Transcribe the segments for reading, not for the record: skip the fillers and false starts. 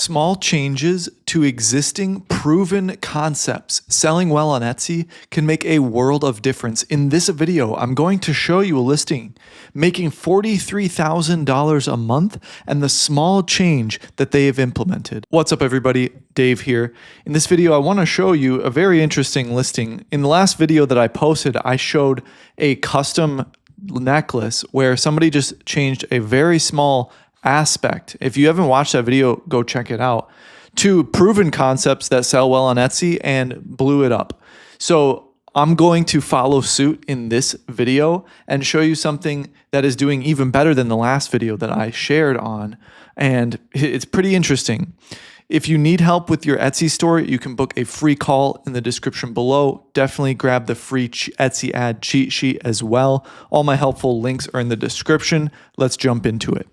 Small changes to existing proven concepts selling well on Etsy can make a world of difference. In this video, I'm going to show you a listing making $43,000 a month and the small change that they have implemented. What's up everybody, Dave here. In this video, I want to show you a very interesting listing. In the last video that I posted, I showed a custom necklace where somebody just changed a very small aspect. If you haven't watched that video, go check it out. To proven concepts that sell well on Etsy and blew it up. So I'm going to follow suit in this video and show you something that is doing even better than the last video that I shared on. And it's pretty interesting. If you need help with your Etsy store, you can book a free call in the description below. Definitely grab the free Etsy ad cheat sheet as well. All my helpful links are in the description. Let's jump into it.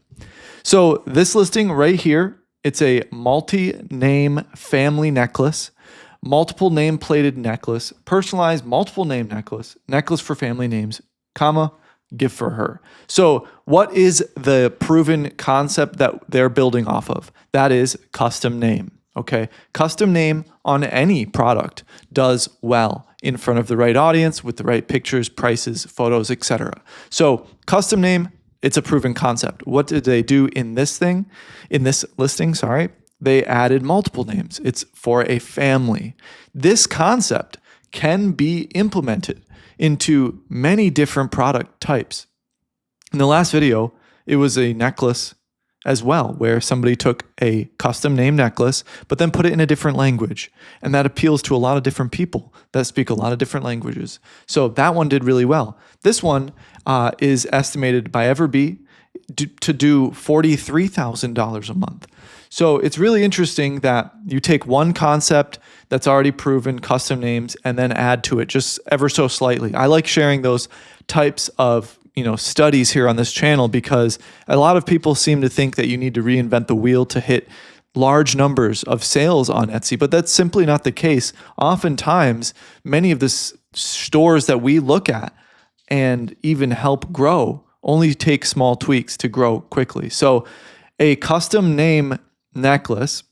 So this listing right here, it's a multi-name family necklace, multiple name plated necklace, personalized multiple name necklace, necklace for family names, comma, gift for her. So what is the proven concept that they're building off of? That is custom name, okay? Custom name on any product does well in front of the right audience with the right pictures, prices, photos, etc. So custom name, it's a proven concept. What did they do in this thing? In this listing, sorry, they added multiple names. It's for a family. This concept can be implemented into many different product types. In the last video, it was a necklace as well, where somebody took a custom name necklace, but then put it in a different language. And that appeals to a lot of different people that speak a lot of different languages. So that one did really well. This one is estimated by Everbee to do $43,000 a month. So it's really interesting that you take one concept that's already proven, custom names, and then add to it just ever so slightly. I like sharing those types of studies here on this channel because a lot of people seem to think that you need to reinvent the wheel to hit large numbers of sales on Etsy, but that's simply not the case. Oftentimes, many of the stores that we look at and even help grow only take small tweaks to grow quickly. So a custom name necklace,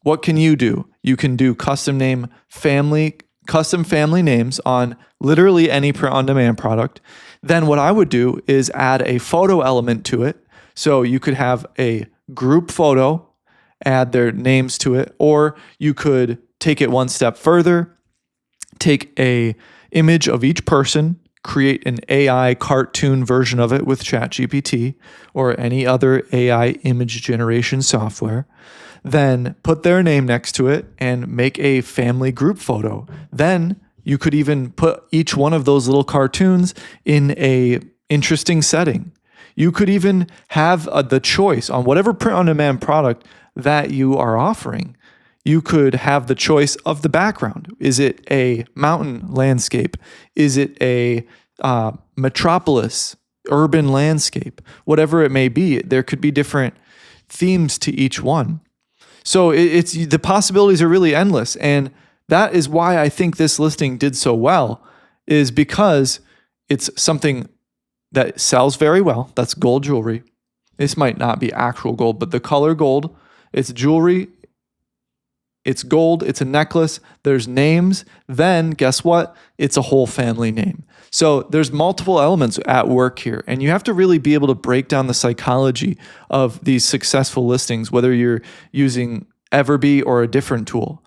what can you do? You can do custom family names on literally any print-on-demand product. Then what I would do is add a photo element to it. So you could have a group photo, add their names to it, or you could take it one step further, take a image of each person, create an AI cartoon version of it with ChatGPT or any other AI image generation software, then put their name next to it and make a family group photo. Then you could even put each one of those little cartoons in a interesting setting. You could even have the choice on whatever print-on-demand product that you are offering. You could have the choice of the background. Is it a mountain landscape? Is it a metropolis, urban landscape? Whatever it may be, there could be different themes to each one. So it's the possibilities are really endless. And that is why I think this listing did so well, is because it's something that sells very well. That's gold jewelry. This might not be actual gold, but the color gold, it's jewelry, it's gold, it's a necklace, there's names, then guess what? It's a whole family name. So there's multiple elements at work here, and you have to really be able to break down the psychology of these successful listings, whether you're using Everbee or a different tool.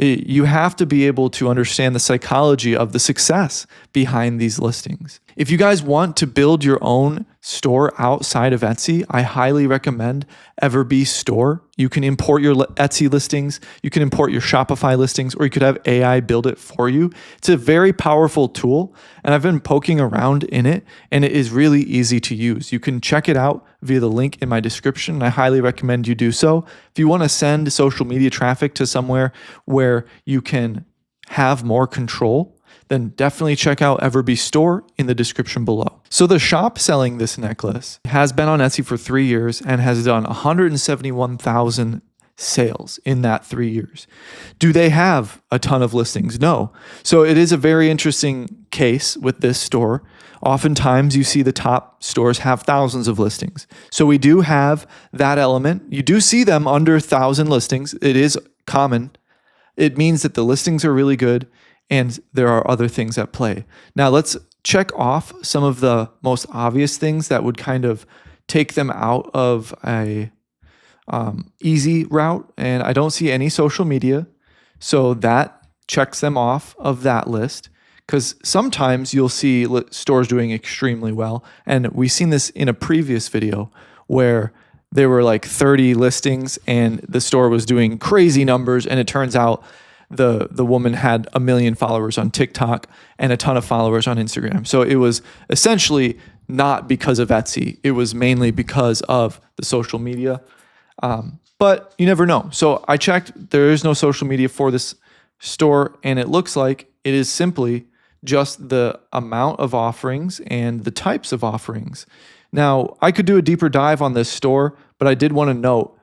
You have to be able to understand the psychology of the success behind these listings. If you guys want to build your own store outside of Etsy, I highly recommend Everbee Store. You can import your Etsy listings, you can import your Shopify listings, or you could have AI build it for you. It's a very powerful tool, and I've been poking around in it, and it is really easy to use. You can check it out via the link in my description, and I highly recommend you do so. If you want to send social media traffic to somewhere where you can have more control, then definitely check out Everbee Store in the description below. So the shop selling this necklace has been on Etsy for 3 years and has done 171,000 sales in that 3 years. Do they have a ton of listings? No. So it is a very interesting case with this store. Oftentimes you see the top stores have thousands of listings. So we do have that element. You do see them under 1,000 listings. It is common. It means that the listings are really good and there are other things at play. Now let's check off some of the most obvious things that would kind of take them out of a easy route. And I don't see any social media. So that checks them off of that list, because sometimes you'll see stores doing extremely well. And we've seen this in a previous video where there were like 30 listings and the store was doing crazy numbers. And it turns out the woman had 1 million followers on TikTok and a ton of followers on Instagram. So it was essentially not because of Etsy. It was mainly because of the social media. But you never know. So I checked, there is no social media for this store, and it looks like it is simply just the amount of offerings and the types of offerings. Now, I could do a deeper dive on this store, but I did want to note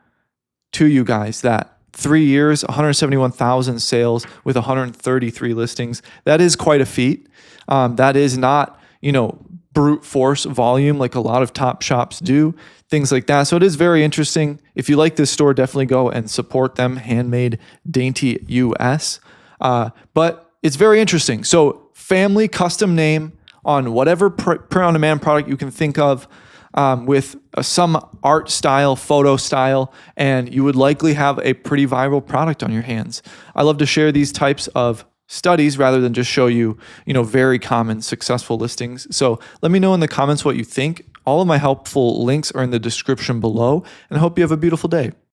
to you guys that 3 years, 171,000 sales with 133 listings, that is quite a feat. That is not, brute force volume like a lot of top shops do, things like that. So it is very interesting. If you like this store, definitely go and support them, Handmade Dainty US. But it's very interesting. So family custom name on whatever print-on-demand product you can think of, with some art style, photo style, and you would likely have a pretty viral product on your hands. I love to share these types of studies rather than just show you, very common successful listings. So let me know in the comments what you think. All of my helpful links are in the description below, and I hope you have a beautiful day.